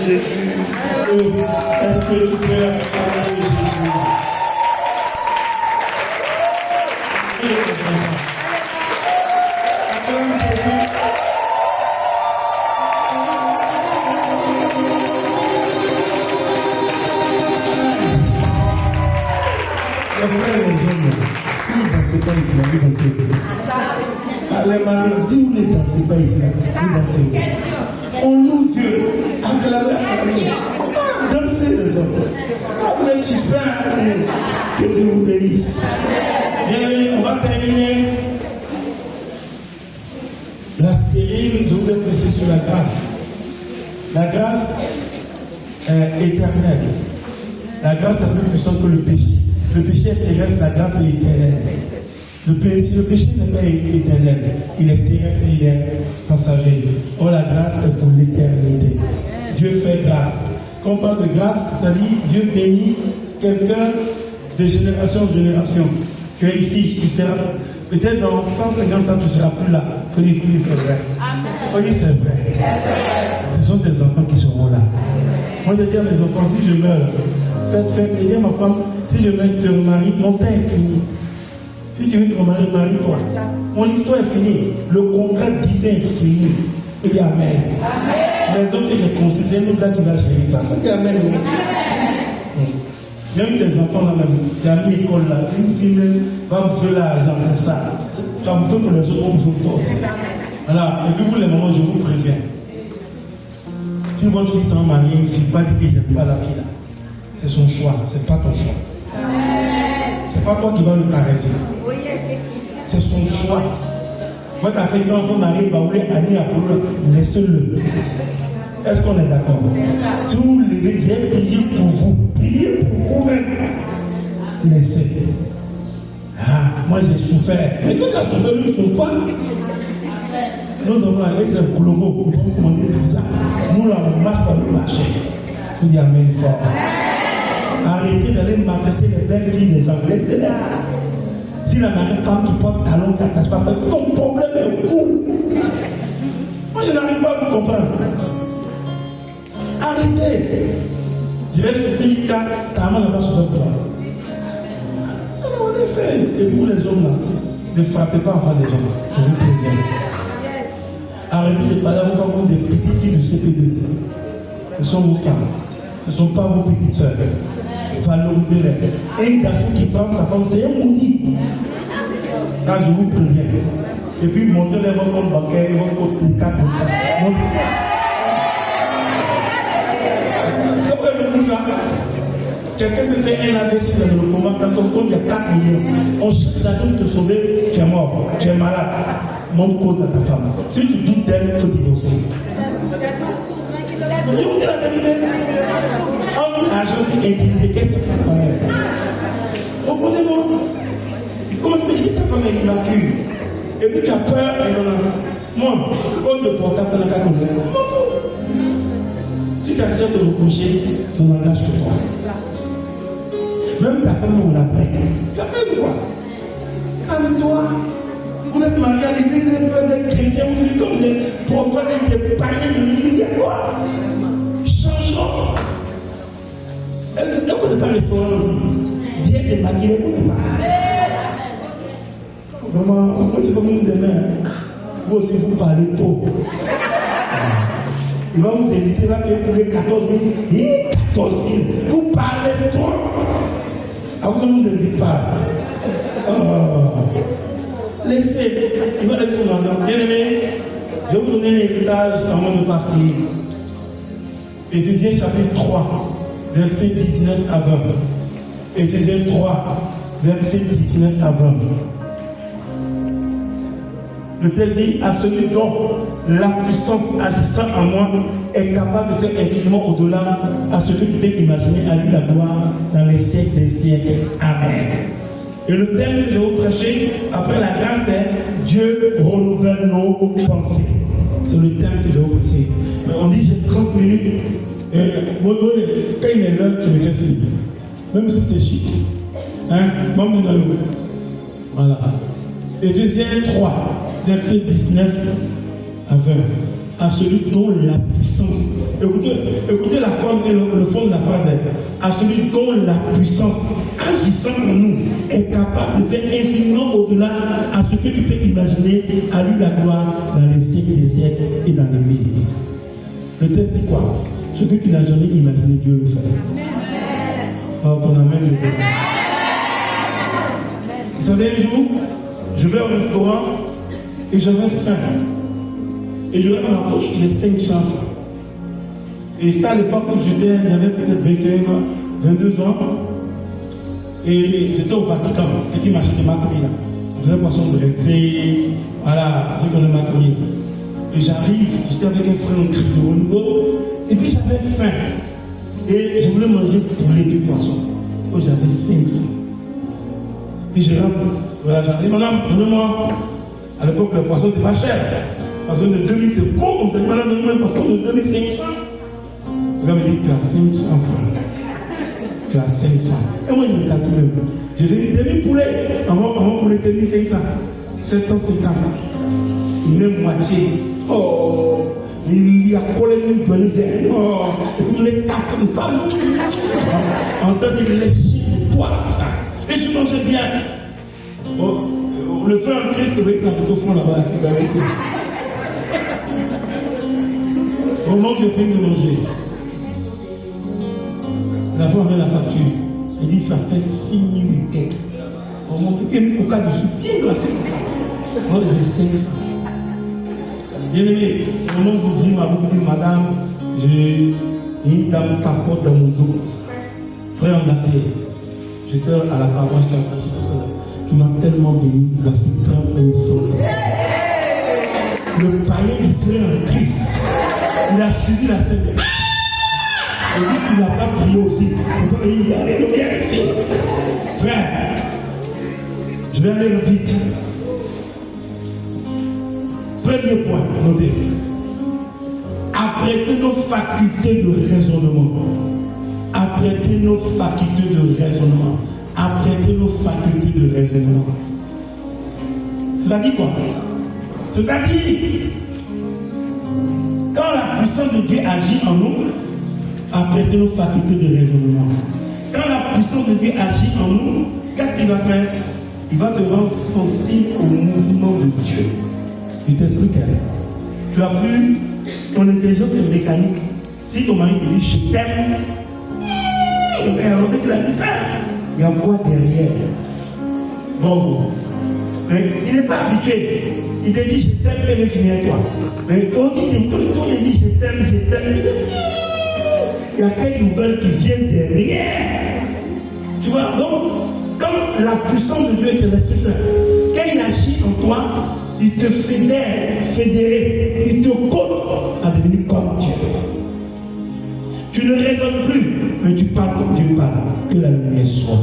Jésus. Est-ce que tu peux acclamer Jésus? Acclame Jésus. Les frères et les hommes, si vous ne dansez pas ici, vous dansez. Les maris, si vous ne dansez pas ici, vous dansez. On loue Dieu. Acclamez. Dansez les hommes. Vous êtes suspects. Que Dieu vous bénisse. Bien, on va terminer. La stérile, je vous ai prêché sur la grâce. La grâce est éternelle. La grâce est plus puissante que le péché. Le péché est terrestre, la grâce est éternelle. Le péché n'est pas éternel, il est terrestre et il est passager. Or la grâce est pour l'éternité. Dieu fait grâce. Quand on parle de grâce, c'est-à-dire Dieu bénit quelqu'un de génération en génération. Tu es ici, tu seras peut-être dans 150 ans, tu ne seras plus là. Il faut dire c'est vrai. Oui, c'est vrai. Ce sont des enfants qui seront là. Moi, je dis à mes enfants, si je meurs, faites, et dis à ma femme, si je meurs, je te remarie, mon temps est fini. Si tu veux te remarier, marie-toi. Mon histoire est finie. Le contrat divin est fini. Il dit Amen. Les autres que j'ai conçus, c'est nous là qui va gérer ça. Il dit Amen. Même des enfants là même, il y a une école là, une fille va vous faire l'argent, c'est ça. Tu vas vous faire pour les autres, on vous fait toi aussi. Voilà. Et puis vous les mamans, je vous préviens. Si votre fils s'en marie, une fille, pas dire que je n'aime pas la fille là. C'est son choix, c'est pas ton choix. C'est pas toi qui vas le caresser. C'est son choix. Votre affaire, quand vous mariez, vous voulez aller à pour laissez-le. Est-ce qu'on est d'accord? Si vous vous levez, j'ai prié pour vous. Priez pour vous-même. Laissez. Ah, moi j'ai souffert. Mais quand tu as souffert, nous ne souffrons pas. Nous avons avec ce boulot, nous pouvons commander tout ça. Nous, là, on marche par le marché. Je dis Amen fort. Arrêtez d'aller maltraiter les belles filles des gens. Laissez-les. Si la femme qui porte talon, qui n'attache pas, ton problème est où? Moi, je n'arrive pas à vous comprendre. Arrêtez. Je vais souffrir jusqu'à ta main là-bas sur votre bras. Alors, laissez. Et vous, les hommes, là, ne frappez pas enfants des gens. Je vous préviens. Arrêtez de parler à vos femmes comme des petites filles de CP2. Ce sont vos femmes. Ce ne sont pas vos petites soeurs. Valorisez-les. Et un garçon qui frappe sa femme, c'est un maudit. Là, je vous préviens. Et puis, montez-les votre compte bancaire et votre compte de 4 c'est pourquoi je dis ça. Quelqu'un me fait un AVC dans le coma, dans ton compte, il y a 4 millions. On cherche l'argent de te sauver, tu es mort, tu es malade. Mon code à ta femme. Si tu doutes d'elle, il faut divorcer. Je vous dis la vérité. Un argent qui est indiqué. Comprenez-moi. Comment tu dis que ta femme est immature? Et puis tu as peur. Moi, quand te portable dans la carte, je m'en fous. Si tu as déjà de reprocher, ça n'engage que toi. Même ta femme, on l'appelle. Tu appelles quoi? Calme-toi. Vous êtes marié à l'église, vous êtes des chrétiens, vous êtes comme des profanes, des païens de l'église, il y a quoi? Changeons. Est-ce que vous n'êtes pas restaurant aussi? Bien démaquillé, vous n'êtes pas. Vraiment, moi, c'est comme vous aimez. Vous aussi, vous parlez trop. Il va vous inviter là, pour les 14 000. 14 000. Vous parlez trop. Ah, vous ne vous invite pas. Laissez, il va laisser son argent. Bien aimé, je vais vous donner l'héritage avant de partir. Éphésiens chapitre 3, verset 19 à 20. Éphésiens 3, verset 19 à 20. Le Père dit à celui dont la puissance agissant en moi est capable de faire infiniment au-delà à ce que tu peux imaginer à lui la gloire dans les siècles des siècles. Amen. Et le thème que je vais vous prêcher après la grâce est Dieu renouvelle nos pensées. C'est le thème que je vais vous prêcher. Mais on dit j'ai 30 minutes. Quand il est l'heure, tu me fais signe. Même si c'est chic. Hein? Voilà. Éphésiens 3, verset 19 à 20. à celui dont la puissance. Écoutez la forme et le fond de la phrase. À celui dont la puissance, agissant en nous, est capable de faire infiniment au-delà à ce que tu peux imaginer, à lui la gloire dans les siècles des siècles et dans l'Église. Le texte dit quoi? Ce que tu n'as jamais imaginé, Dieu le fait. Oh, ton amen. Vous savez, un jour, je vais au restaurant et j'avais faim. Et je regarde dans ma poche, il y a 500 francs. Et c'était à l'époque où j'étais, il y avait peut-être 21 ans, 22 ans. Et c'était au Vatican. Et qui m'achetait ma comida. Je faisais poisson dressé. Voilà, j'ai donné ma comida. Et j'arrive, j'étais avec un frère de haut niveau. Et puis j'avais faim. Et je voulais manger poulet du poisson. Oh, j'avais 500. Et je rentre. Voilà, j'arrive, madame, donnez-moi. À l'époque, le poisson n'était pas cher. Le poisson de 2000, c'est con. On s'est dit, madame, donnez-moi un poisson de 2500. Le gars me dit, tu as 500 francs. Tu as 500. Et moi, il me calcule même. Je vais dire, demi-poulet. Avant poulet, 2500. 750. Une moitié. Oh, il y a collé une jolie. Oh, et puis les tapes comme ça. En train de lécher les toits comme ça. Et je mangeais bien. Oh, le feu en Christ, c'est vrai que ça fait au fond là-bas. Il va laisser. Au moment où je finis de manger, la femme met la facture. Elle dit ça fait 6 000 et quelques. Au moment où il y a mis au cas dessus, bien glacé. Moi j'ai 500. Bien aimé, au moment où vous venez, vous dites, madame, j'ai une dame capote dans mon dos. Frère en terre, j'étais à la paroisse, j'étais à la pour ça. Tu m'as tellement béni, la super une faute. Le païen du frère en Christ, il a suivi la scène. Et dit, tu n'as pas prié aussi. Il y a les lumières ici. Frère, je vais aller vite. Premier point, notez. Apprêtez nos facultés de raisonnement. Apprêtez nos facultés de raisonnement. Apprêtez nos facultés de raisonnement. C'est-à-dire quoi? C'est-à-dire, quand la puissance de Dieu agit en nous, apprêtez nos facultés de raisonnement. Quand la puissance de Dieu agit en nous, qu'est-ce qu'il va faire? Il va te rendre sensible au mouvement de Dieu. Je t'explique. Tu as plus ton intelligence est mécanique. Si ton mari te dit je t'aime, tu l'as dit ça. Il y a quoi derrière? Bon. Mais il n'est pas habitué. Il te dit je t'aime, elle est finie à toi. Mais quand il te dit je t'aime, il y a quelques nouvelles qui viennent derrière. Tu vois, donc, comme la puissance de Dieu, c'est l'Esprit Saint, quand il agit en toi, il te fédère, il te colle à devenir comme Dieu. Tu ne raisonnes plus, mais tu parles comme Dieu parle. Que la lumière soit,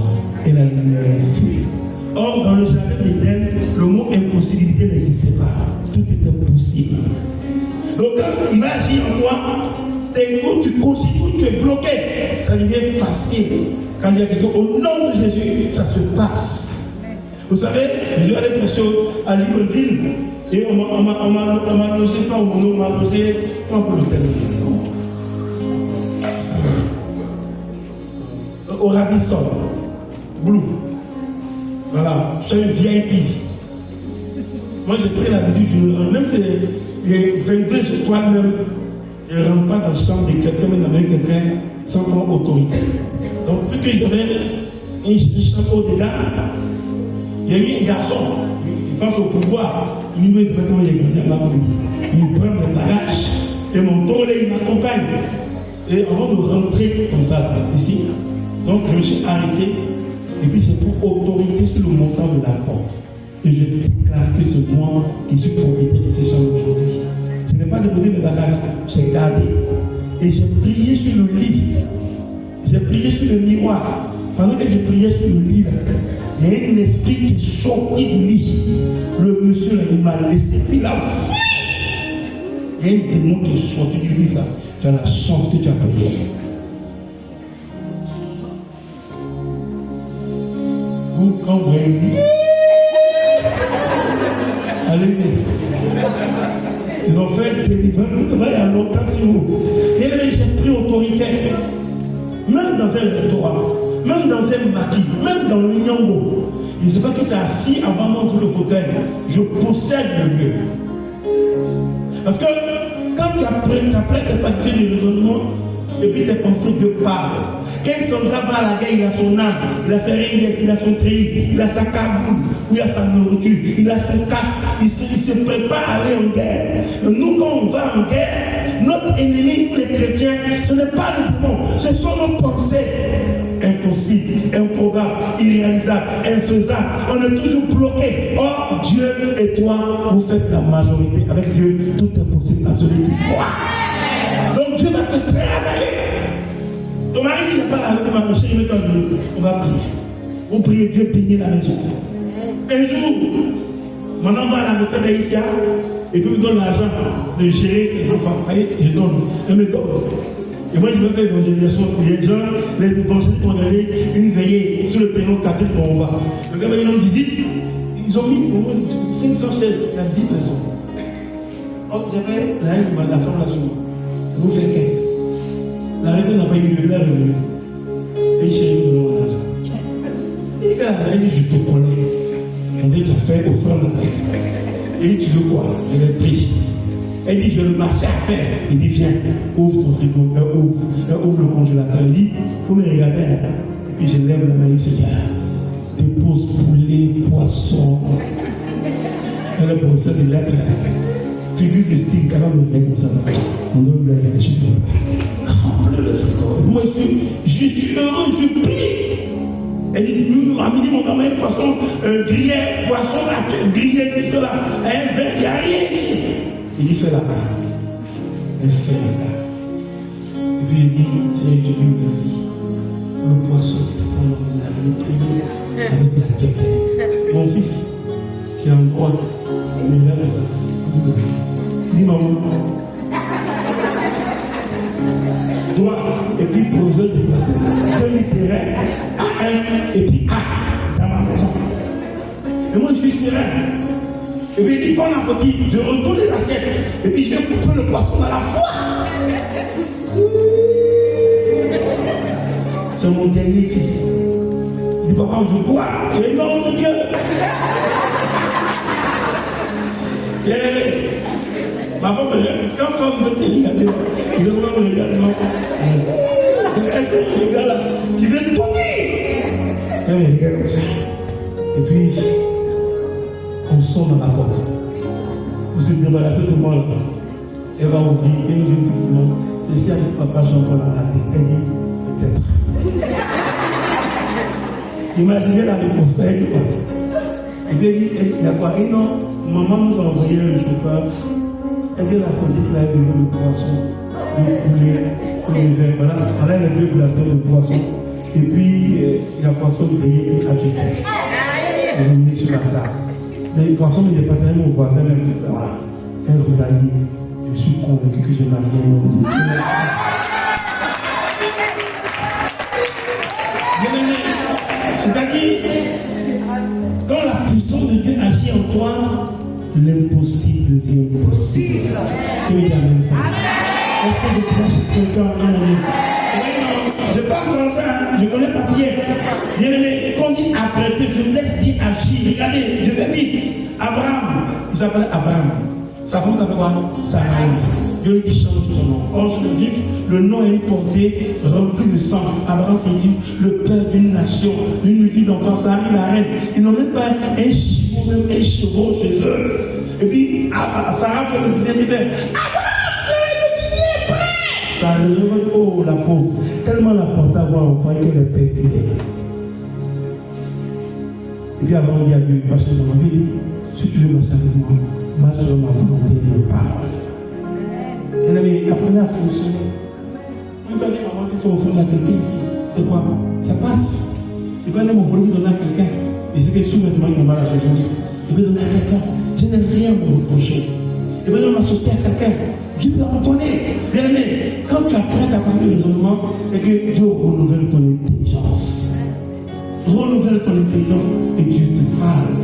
et la lumière fut. Or, dans le jardin d'Éden, le mot impossibilité n'existait pas. Tout était possible. Donc, quand il va agir en toi, où tu cogites, où tu es bloqué, ça devient facile. Quand il y a quelque chose, au nom de Jésus, ça se passe. Vous savez, je vais aller à Libreville et on m'a logé, pas au monde, on m'a logé, comment on peut le terminer? Au Radisson, Blue. Voilà, je suis une VIP. Moi j'ai pris l'habitude, même si les 22 étoiles même, je ne rentre pas dans le champ de quelqu'un, mais dans quelqu'un sans prendre autorité. Donc, plus que j'avais un chapeau dedans, il y a eu un garçon, il pense au pouvoir, il me dit comment il est grandi à ma vie. Il prend mes bagages, et mon tourné, il m'accompagne. Et avant de rentrer comme ça, ici, donc je me suis arrêté, et puis j'ai pris autorité sur le montant de la porte. Et je déclare que c'est moi qui suis propriétaire de ces chambres aujourd'hui. Je n'ai pas déposé mes bagages, j'ai gardé. Et j'ai prié sur le lit. J'ai prié sur le miroir. Pendant que j'ai prié sur le lit, il y a un esprit qui est sorti du lit. Le monsieur, là, il m'a laissé. Puis là, il y a un démon qui est sorti du lit. Là. Tu as la chance que tu as prié. Vous, quand vous avez dit, allez, ils ont fait il y a longtemps sur vous. Et j'ai pris autorité. Même dans un restaurant, même dans un maquis, même dans le Nyongo. Je ne sais pas qui s'est assis avant d'entrer le fauteuil. Je possède le lieu. Parce que quand tu as plein tes facultés de raisonnement, et puis tes pensées de parlent. Quand Sandra va à la guerre, il a son âme, il a sa ringues, il a son treillis, il a sa caboule, il a sa nourriture, il a son casque, il se prépare à aller en guerre. Nous, quand on va en guerre, notre ennemi, nous les chrétiens, ce n'est pas le démon, ce sont nos pensées. Impossible, improbable, irréalisable, infaisable. On est toujours bloqué. Or, Dieu et toi, vous faites la majorité. Avec Dieu, tout est possible à celui qui croit. Donc Dieu va te travailler. Ton mari il n'a pas la de ma chérie, on va prier. Vous priez, Dieu bénit la maison. Un jour, mon enfant va à la retraite d'Aïssia et puis il me donne l'argent de gérer ses enfants. Voyez, je donne, je me donne. Et moi, je me fais évangélisation. Les gens, les évangélistes ont donné une veillée sur le pénon catholique pour on va. Le gars va une visite, ils ont mis au moins 500 chaises, il y a 10 personnes. Oh, j'avais la femme là-dessus. Vous faites qu'elle. La retraite n'a pas eu lieu, elle est revenue. Et chez nous, nous avons l'argent. Et il dit, je te connais. On dit, tu as fait offrande avec. Et tu veux quoi? Je l'ai pris. Elle dit, je le marché à faire. Il dit, viens, ouvre ton frigo, ouvre le congélateur. Il dit, il faut me regarder. Et puis je lève la main, il dit, Seigneur, dépose poulet, poisson. Elle est pour ça, de là, figure de style, quand même, le mec comme ça. On donne la chute. Remplis le frigo. Moi, je suis heureux, je prie. Elle dit, nous a mis mon gamin, poisson, grillé, poisson, grillé, tout cela. Un verre, il n'y a rien ici. Il dit, fais la part. Elle fait la part. Et puis il dit, Seigneur, je lui merci. Le poisson qui sent la grillé avec la tête. Mon fils, qui est en droit, il est là comme ça. Il dit, maman, droit, et puis professeur de français, deux littéraires, A1 et puis A dans ma maison. Et moi je suis serein. Et puis il dit, bon appétit, je retourne les assiettes, et puis je vais couper le poisson dans la foi. C'est mon dernier fils. Il dit, papa, je dois, tu es l'homme de Dieu. Ma femme, quand femme veut te regarder, je ne vais pas me regarder. Elle fait le regard là, qui veut tout dire. Elle me regarde comme ça. Et puis, on sonne à la porte. Vous êtes débarrassé de moi là. Elle va ouvrir et je dis effectivement, c'est si avec papa Jean-Paul à la elle dit peut-être. Imaginez la réponse, elle dit quoi? Il y a quoi? Et non, maman nous a envoyé le chauffeur. Elle dit la santé qu'il a eu le poisson, le poulet, le verre. Voilà les deux glaçons de poisson. Et puis, il y a poisson grillé et agité. Elle est mis sur la table. Les poissons, il n'est pas tellement mon voisin, même. Elle regarde. Je suis convaincu que j'ai marié un homme de Dieu. C'est-à-dire, quand la puissance de Dieu agit en toi, l'impossible devient possible. Que Dieu amène ça. Est-ce que je prêche quelqu'un bien aimé? Je parle français, je connais pas bien. Bien aimé, quand on dit apprêter, je laisse Dieu agir. Regardez, je vais vite. Abraham, il s'appelle Abraham. Sa femme s'appelle quoi? Sarai. Dieu lui dit change ton nom. Or, je le dis, le nom est une portée remplie de sens. Abraham signifie le père d'une nation, d'une multitude d'enfants. Sarah, la reine. Ils n'ont même pas un chevaux, même un chevaux chez eux. Et puis, Sarah fait le dîner d'hiver. Abraham, le dîner est prêt. Ça réveille, oh la pauvre. Tellement la pensée avoir un enfant qu'elle est perdue. Et puis, avant, il y a eu marcher dans ma vie. Si tu veux marcher avec moi, marche sur ma volonté et mes paroles. Elle avait appris à fonctionner. Il va dire maman qu'il faut offrir à quelqu'un ici. C'est quoi? Ça passe. Il va dire mon produit donner à quelqu'un. Et c'est que souvent il m'a la saison. Il va donner à quelqu'un. Je n'ai rien à me reprocher. Il va dire m'associer à quelqu'un. Dieu te reconnaît. Bien aimé, quand tu apprends ta parole de raisonnement et que Dieu renouvelle ton intelligence. Renouvelle ton intelligence et Dieu te parle.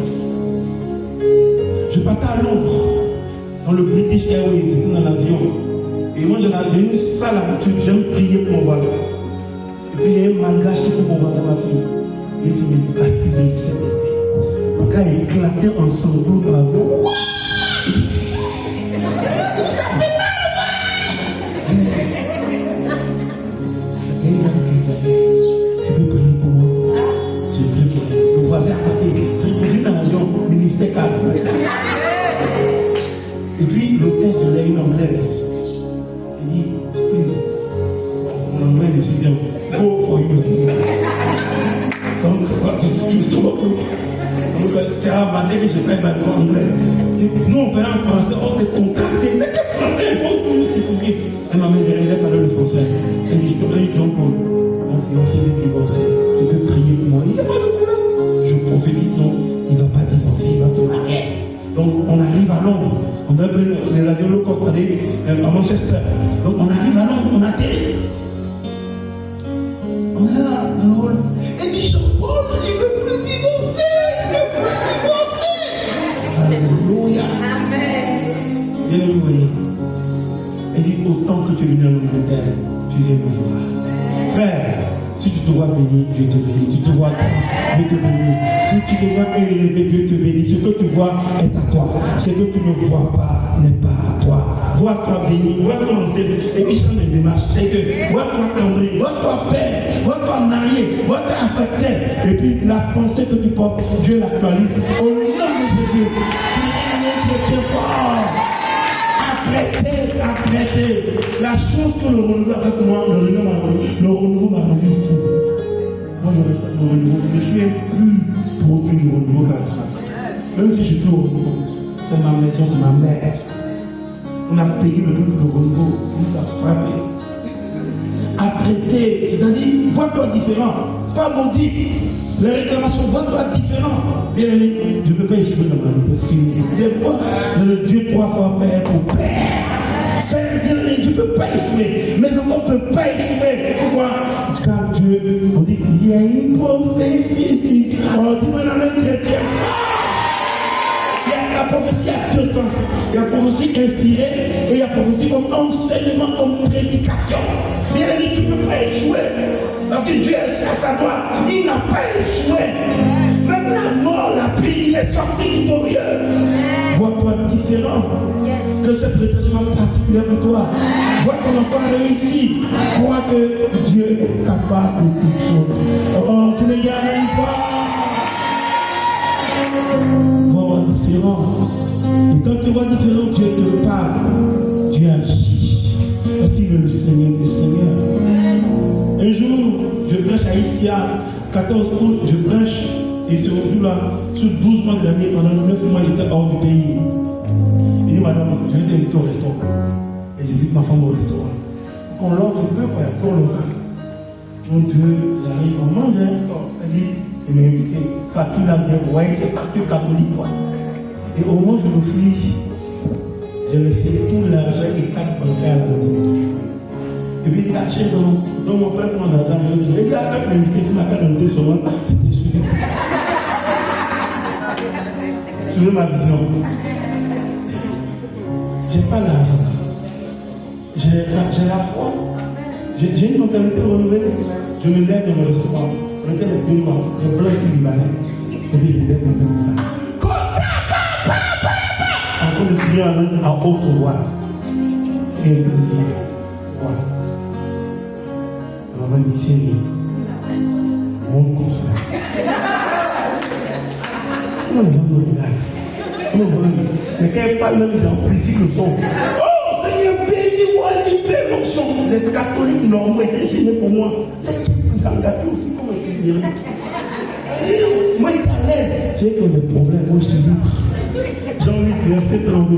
Je partais à l'ombre. dans le British Airways, c'était dans l'avion. Et moi, j'ai eu ça l'habitude, j'aime prier pour mon voisin. Et puis, il y a un malgache qui pour mon voisin, ma fille. Il s'est mis activé du Saint-Esprit. Le gars éclatait en sanglots dans l'avion. Ça fait mal! Tu peux prier pour moi? Je prie pour lui. Le voisin à côté, prie pour lui dans l'avion, ministère 4. Et puis, l'hôtesse de l'air anglaise, il dit, please, mon anglais est si bien, go for you. Donc, c'est à matin que je paye ma anglais. Nous, on fait en français, on s'est contacté. C'est que français, il faut nous s'écouter. Elle m'a mis derrière, elle parlait le français. Elle dit, je peux prier, mon fiancé est divorcé. Je peux prier pour moi. Il n'y a pas de problème. Je prophétise, non, il ne va pas divorcer, il va te marier. Donc, on arrive à Londres. On a pris les avions low cost à Manchester. Donc, on arrive à Londres, on atterrit. On est là, dans le hall. Et dit, Jean-Paul, il ne veut plus divorcer. Alléluia. Amen. Bien aimé, voyez. Elle dit, autant que tu es venu en Angleterre, tu viens me voir. Frère, si tu te vois béni, Dieu te bénit. Si tu te vois grand, Dieu te bénit. Si tu te vois élevé, Dieu te bénit. Ce que tu vois est à toi. Ce que tu ne vois pas n'est pas à toi. Vois-toi béni, vois-toi en CV. Et puis change de démarche. Et que vois-toi cambré, vois-toi père, vois-toi marié, vois-toi affecté. Et puis la pensée que tu portes, Dieu l'actualise. Au nom de Jésus, chrétien fort. Apprêtez. La chose que le renouveau avec moi, le renouveau m'a rendu fou. Moi, je respecte le renouveau. Je suis plus pour aucun renouveau charismatique. Même si je suis au renouveau, c'est ma maison, c'est ma mère. On a payé le prix de renouveau, on nous a frappé. Apprêtez, c'est-à-dire, vois-toi différent, pas maudit. Les réclamations, vois-toi différent. Bien aimé, je ne peux pas échouer dans ma vie, c'est fini. C'est quoi? Le Dieu 3 fois Père pour Père. C'est bien aimé, je ne peux pas échouer. Mes enfants ne peuvent pas échouer. Pourquoi? Car Dieu, on dit qu'il y a une prophétie ici. On dit, mon ami chrétien fort. La prophétie a deux sens. Il y a la prophétie inspirée et il y a la prophétie comme enseignement, comme prédication. Bien aimé, tu ne peux pas échouer. Parce que Dieu est à sa droite. Il n'a pas échoué. Même la mort l'a pris, il est sorti victorieux. Vois-toi différent. Que cette prédication soit particulière pour toi. Vois ton enfant réussir. Crois que Dieu est capable de toutes choses. Oh, tu le gardes une fois. Vois différent. Et quand tu vois différent, Dieu te parle. Dieu agit. Parce qu'il est le Seigneur des Seigneurs. Un jour, je prêche à Issia, 14 août, je prêche. Et ce jour-là, sur 12 mois de l'année, pendant 9 mois, j'étais hors du pays. Il dit, madame, je vais t'inviter au restaurant. Et j'invite ma femme au restaurant. On l'offre un peu, quoi, pour local. Donc Dieu, il arrive, on mange, elle dit, il m'a invité, facture la bière, vous voyez, c'est facture catholique, quoi. Et au moment où je me fuis, j'ai laissé tout l'argent et 4 bancaires à la maison. Et puis il a acheté dans mon père pour mon argent. Il a dit, quand il m'a invité, il m'a fait un peu sur moi, j'étais suivi. Suivez ma vision. J'ai pas l'argent. J'ai la foi. J'ai une mentalité renouvelée. Je me lève dans le restaurant. On était les 2 mois. Les blancs qui me balaient. Et puis je me lève comme ça. En train de crier à haute voix. Et il me dit, voilà. On va dire, chérie, mon conseil. Comment les gens me regardent? C'est qu'elle parle même, j'amplifie le son. Oh Seigneur, bénis-moi, libère l'onction. Les catholiques normaux étaient gênés pour moi. C'est qui plus engagé aussi, comment je suis gêné? Moi, il est à l'aise. Tu sais que les problèmes, moi, je suis libre. Jean-Luc, verset 32.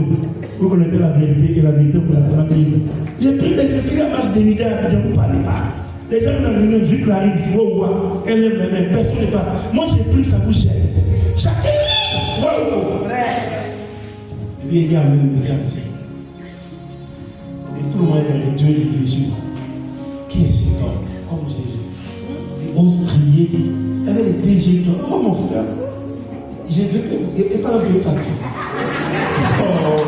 Vous connaissez la vérité et la vérité pour la famille. J'ai pris les filles à marche d'unité à la vous ne parlez pas. Les gens sont venus juste la rive, elle lève les mains, personne n'est pas. Moi j'ai pris, ça vous gêne. Chacun, voilà ou faux. Et puis il dit Amen, vous êtes assis. Et tout le monde est Dieu est Jésus. Qui est cet homme? Comme Jésus. Il ose crier. Elle est DG. Oh mon frère, j'ai vu que. Et pas la bonne facture. Oh.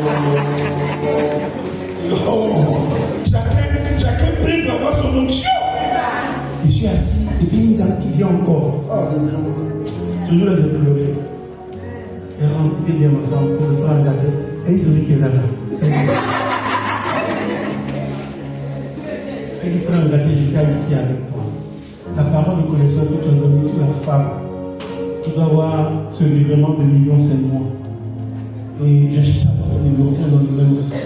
Chacun prie pour avoir son onction. Je suis assis, et puis une dame qui vient encore. Ce jour-là, j'ai pleuré. Elle rentre, elle dit à ma femme, c'est le frère Ngaté. Et c'est lui qui est là. Elle dit, frère Ngaté, j'étais ici avec toi. La parole de connaissance que tu as donnée sur la femme qui doit avoir ce virement de millions, c'est moi. Et j'ai cherché à votre numéro dans le même restaurant.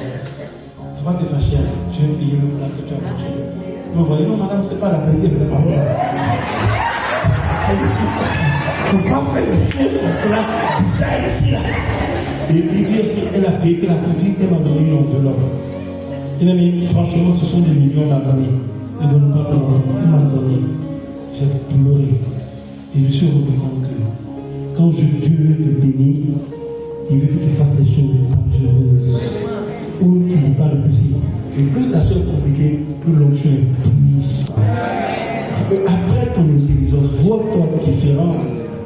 Il ne faut pas te fâcher, je vais payer le plat que tu as mangé. Vous voyez, non, madame, c'est pas la peine de la parole. Il ne faut pas faire des choses comme cela, bizarre ici, là. Et il dit aussi, elle a payé, elle m'a donné une enveloppe. Il a dit, franchement, ce sont des millions d'abonnés. Ne donne pas pour moi. Il m'a donné. J'ai pleuré. Et je suis rendu compte que quand Dieu veut te bénir, il veut que tu fasses des choses dangereuses. Où tu n'as pas le plaisir. Et plus la chose est compliquée, plus l'onction est puissante. Après ton intelligence, vois-toi différent.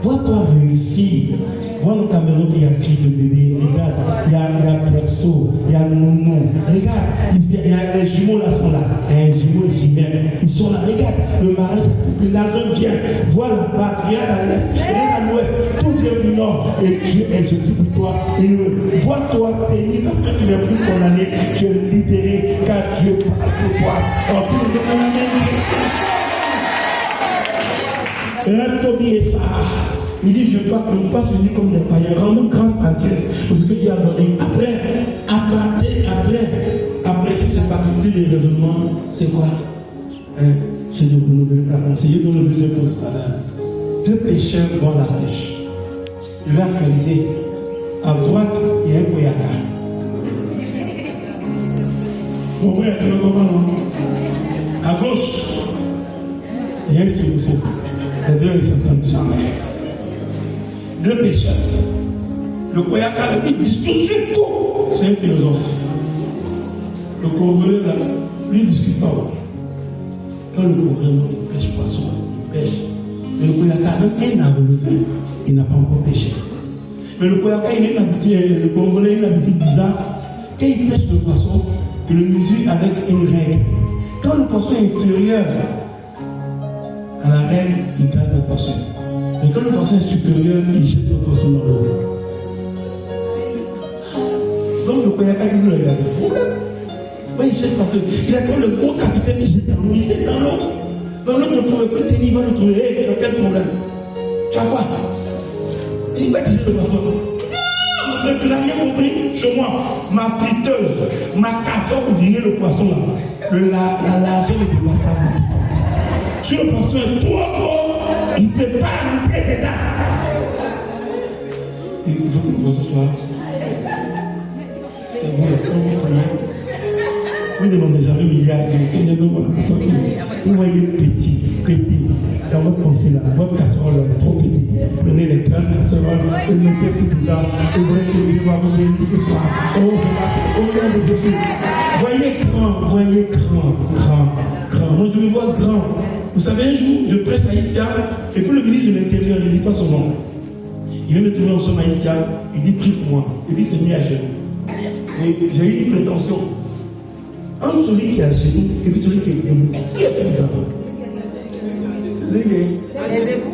Vois-toi réussir. Vois dans ta maison qu'il y a cri de bébé. Regarde, il y a perso, il y a nono. Regarde, il y a les jumeaux là sont là. Il y a un jumeau et jumelle. Ils sont là. Regarde, le mariage, l'argent vient. Vois là-bas, regarde à l'est, regarde à l'ouest. Tout vient du nord. Et Dieu exécute pour toi. Vois-toi béni parce que tu n'es plus condamné. Tu es libéré car Dieu parle pour toi. Tobi et ça. Il dit, je ne dois pas se dire comme des païens. Rendons grâce à Dieu pour ce que Dieu a donné. Après que cette faculté de raisonnement, c'est quoi? C'est de conseiller dans le deuxième point tout à l'heure. Deux pêcheurs vont à la pêche. Je vais actualiser. À droite, il y a un koyaka. Mon frère, tu me comprends, non? À gauche, il y a un semousseau. Les deux, ils s'entendent jamais. Deux pêcheurs. Le koyaka, il discute sur tout. C'est un philosophe. Le Congolais, là, lui, il ne discute pas. Quand le Congolais, il pêche poisson, il pêche. Mais le koyaka, même un a relevé, il n'a pas encore pêché. Mais le koyaka, il a une habitude, le Congolais, il a une habitude bizarre. Quand il pêche le poisson, il le mesure avec une règle. Quand le poisson est inférieur à la règle, il garde le poisson. Mais quand le poisson est supérieur, il jette le poisson dans l'eau. Donc le koyaka, il a des problèmes. Oui, il jette parce qu'il a trouvé le gros capitaine, il jette dans l'eau. Il jette dans l'eau. Dans l'eau, ne pouvait plus tenir, il va le trouver. Hey, quel problème? Tu as quoi? Il va tirer le poisson. Non, tu n'as rien compris. Chez moi, ma friteuse, ma casserole pour griller le poisson là. La largeur ne peut pas. Si le poisson est trop gros, il ne peut pas rentrer dedans. Il faut que le poisson soit. C'est vous, quand vous priez, vous ne demandez jamais milliard de c'est des noms vous voyez petit. Dans votre pensée là, votre casserole est trop petite. Prenez les grandes casseroles et mettez tout dedans. Et vous que Dieu va vous bénir ce soir. Oh, je m'appelle au nom de Jésus. Voyez grand. Moi je le vois grand. Vous savez, un jour, je prêche à Issia, et puis le ministre de l'Intérieur, il ne dit pas son nom. Il vient me trouver en somme à Issia, il dit prie pour moi. Et puis c'est mis à genoux. Et j'ai eu une prétention. Entre celui qui est à genoux et puis celui qui est debout, qui est plus grand? C'est celui qui est.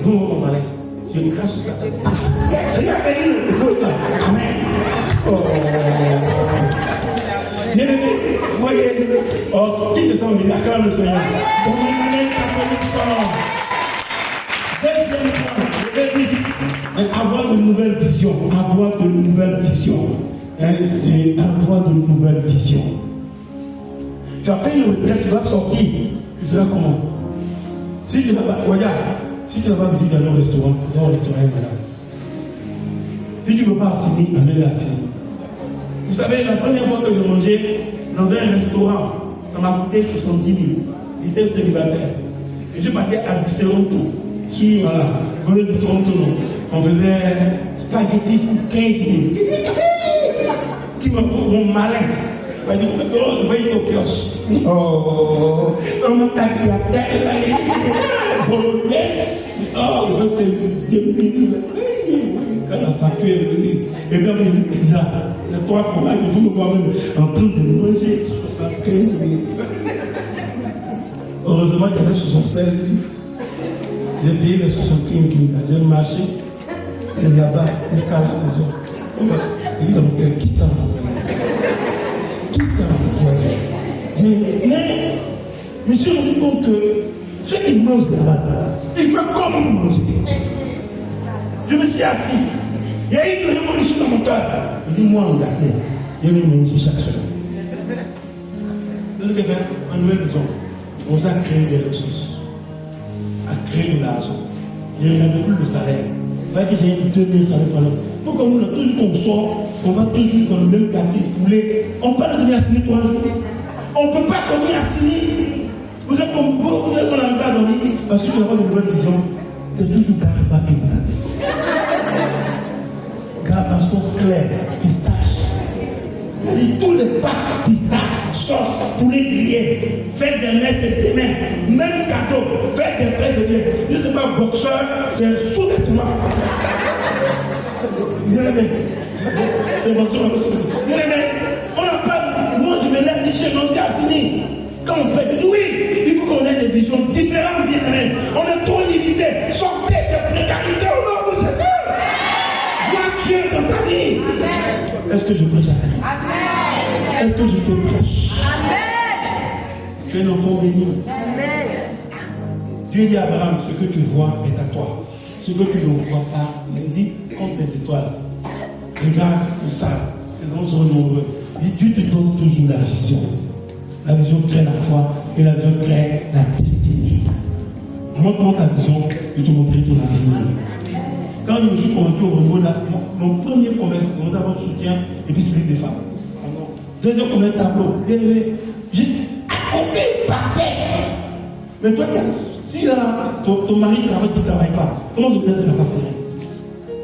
Vous, mon malin, je crache sur ça. C'est qui a payé le là. Amen. Oh. Bien aimé, vous voyez, qui se sent bien? Acclame le Seigneur. Deuxième point, je vais vite. Avoir de nouvelles visions. Avoir de nouvelles visions. Tu as fait une retraite, tu vas sortir. Tu seras comment? Si tu n'as pas, regarde, si tu n'as pas l'habitude d'aller au restaurant, va au restaurant, madame. Si tu ne peux pas assigner, amène-la assigner. Vous savez, la première fois que je mangeais dans un restaurant, ça m'a coûté 70 000. J'étais célibataire. Et je partais à Disseronto. Voilà, dans le Disseronto, on faisait spaghetti pour 15 000. Qui m'a fait mon malin. Il m'a dit, oh, je vais aller au kiosque. Oh, on m'a tapé à terre. Oh, le reste, 2 000. Quand la facture est venue, et bien il y a une pizza. Il y a 3 fromages, il faut me voir même en train de manger 75 000. Heureusement, il y avait 76 000. J'ai payé les 75 000. J'ai marché. Et là-bas, jusqu'à la maison. Il dit dans mon cœur, qui t'a envoyé? Qui t'a envoyé? Mais, je me suis rendu compte que ceux qui mangent là-bas, ils font comment manger. Je me suis assis. Il y a eu une révolution dans mon cœur. Il dit, moi, en gâté, je vais manger chaque semaine. C'est ce que fait en nouvelle maison. On a créé des ressources, a créé de l'argent. Je ne regarde plus le salaire. Il fallait que j'ai 2000 salaires par an. Donc, comme on a toujours qu'on sort, on va toujours dans le même quartier poulet. On peut pas donner à signer 3 jours. On ne peut pas donner à signer. Vous êtes comme vous êtes dans la à dormir parce que tu n'as pas de nouvelle vision. C'est toujours Garba que vous avez. Garba sauce claire, pistache. Tous les pâtes, pistache, sauce, poulet grillé, faites des messes et des mains, même cadeau, faites des messes et des mains. Je ne sais pas, boxeur, c'est un sous-vêtement. C'est un boxeur, on n'a pas. Moi, je me lève, chez nous, c'est assigné. Quand on peut dire oui, il faut qu'on ait des visions différentes, bien aimés. On est trop limité. Sortez de précarité au nom de Jésus. Vois Dieu dans ta vie. Est-ce que je prêche à ta vie? Est-ce que je te prêche? Tu es un enfant béni. Dieu dit à Abraham, ce que tu vois est à toi. Ce que tu ne vois pas, il dit, compte les étoiles. Regarde le sable. Les gens seront nombreux. Et Dieu te donne toujours la vision. La vision crée la foi et la vision crée la destinée. Montre-moi ta vision et tu montrerai ton avenir. Quand je me suis convaincu au Rengo, mon premier commerce, c'est d'abord soutien et puis c'est des femmes. Deuxième commerce, tableau. J'ai apporté par terre. Mais toi, si là, ton mari travaille, tu ne travailles pas, comment je peux laisser la passer?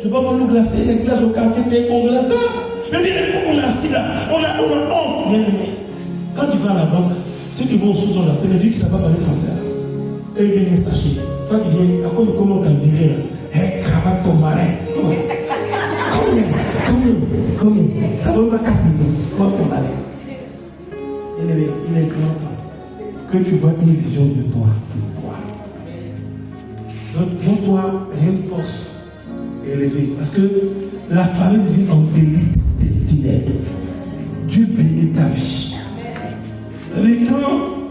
Je ne peux pas me glacer, les glaces au quartier, les congélateurs. Mais bien évidemment qu'on est assis là, on a honte, bien aimé. Quand tu vas à la banque, ceux qui vont au sous-zone là, c'est les vieux qui ne savent pas parler français là. Et ils viennent sachet. Toi qui viens, à quoi comment on t'a viré là? Hé, cravate ton marin. Combien? Ça vaut pas 4 millions. Comment ton marin? Il est grand temps que tu vois une vision de toi. Devant toi, rien ne poste élevé. Parce que la famille de Dieu embellit destinée. Dieu bénit ta vie. Quand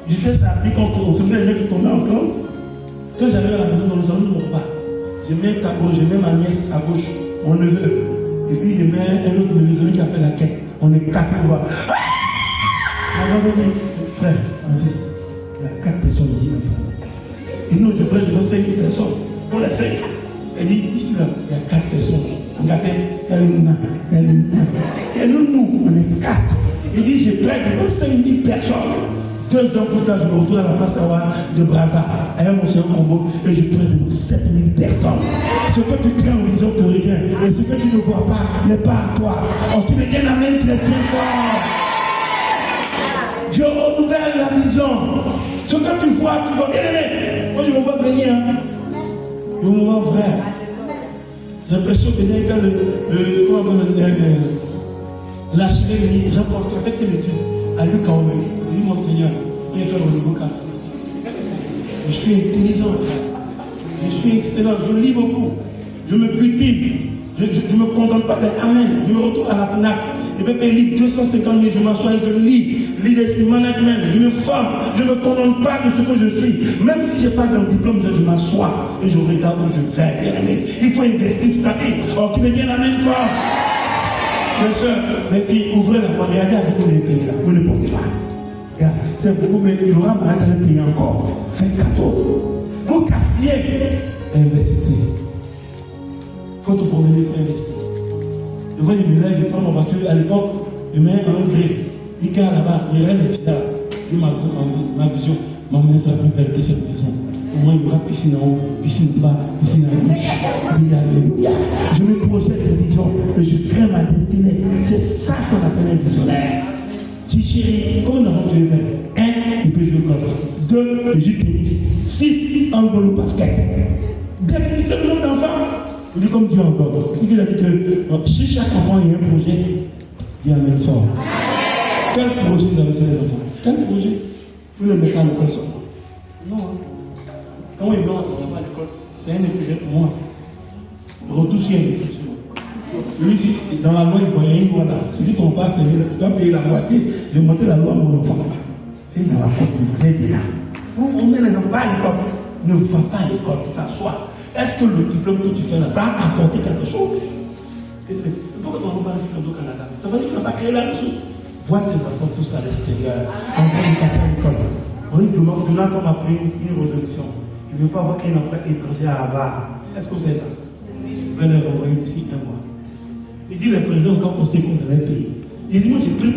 j'étais charmé, quand on faisait les gens qui tombaient en classe, quand j'arrivais à la maison dans le salon de mon papa, je mets ta gauche, je mets ma nièce à gauche, mon neveu, et puis je mets un autre neveu, celui qui a fait la quête. On est 4 à voir. Maman va dire, frère, mon fils, il y a 4 personnes ici maintenant. Et nous, je prends devant 5 personnes. Pour les 5. Elle dit, ici là, il y a 4 personnes. Regardez, elle et nous, on est 4. Il dit, je prête devant 5 000 personnes. 2 ans plus tard, je me retrouve à la place de Brazza, avec mon seul combo, et je prête devant 7 000 personnes. Ce que tu crées en vision te revient, et ce que tu ne vois pas n'est pas à toi. Oh, tu me dis amen, très très fort. Dieu renouvelle la vision. Ce que tu vois bien aimé. Moi, je me vois béni, hein. Je me vois vrai. J'ai l'impression que quand l'archevêque Jean-Paul qui a fait quelle étude à Luc Kaomé, il dit, mon Seigneur, il fait au niveau comme ça. Je suis intelligent, frère. Je suis excellent, je lis beaucoup. Je me cultive. Je ne me contente pas d'être amen. Je me retrouve à la FNAC. Je vais payer 250 000, je m'assois et je lis. Leadership management, je me forme. Je ne me contente pas de ce que je suis. Même si je n'ai pas de diplôme, je m'assois et je regarde où je vais. Il faut investir tout à fait. Oh, qui me dit amen fort. Mes soeurs, mes filles, ouvrez la porte. Regardez avec vous les pays là. Vous ne portez pas. C'est beaucoup, mais il aura mal à le payer encore. Faites cadeau. Vous gaspillez. Investissez. Il faut tout promener, il faut investir. Je vois les villages, je prends ma voiture. À l'époque, je mets un gré. Il y a là-bas, il y a les filles. Ma vision m'a mené ça plus belle que cette maison. Au moins, il y aura piscine en haut, piscine bas, piscine à gauche. Alléluia. Je me projette des visions et je crée ma destinée. C'est ça qu'on appelle un visionnaire. Dis chérie, combien d'enfants tu veux faire? 1, il peut jouer au golf. 2, il joue tennis. 6, handball ou basket. Définissez le nombre d'enfants. Il dit comme Dieu encore. Il a dit que si chaque enfant il y a un projet, il y a un même fort. Quel projet vous avez sur les enfants? Quel projet? Vous le mettez à l'école seulement. Non. Quand ils vont à l'école, c'est un intérêt pour moi. Retour sur investissement. Lui, dans la loi, il voyait une loi là. C'est dit qu'on passe, tu dois payer la moitié. J'ai monté la loi à mon enfant. C'est dans la porte, vous êtes là. On met les enfants à l'école. Ne va pas à l'école, tu t'assois. Est-ce que le diplôme que tu fais là, ça va t'apporter quelque chose? Pourquoi ton enfant fait comme au Canada? Ça veut dire que tu n'as pas créé la même chose. Vois tes enfants tous à l'extérieur, encore une quatrième école. On lui demande, comme après une révolution. Tu ne veux pas voir un enfant étranger à Harvard. Est-ce que vous êtes là? Je vais leur envoyer d'ici un mois. Il dit le président, quand on sait qu'on allait payer. Il dit, moi j'ai pris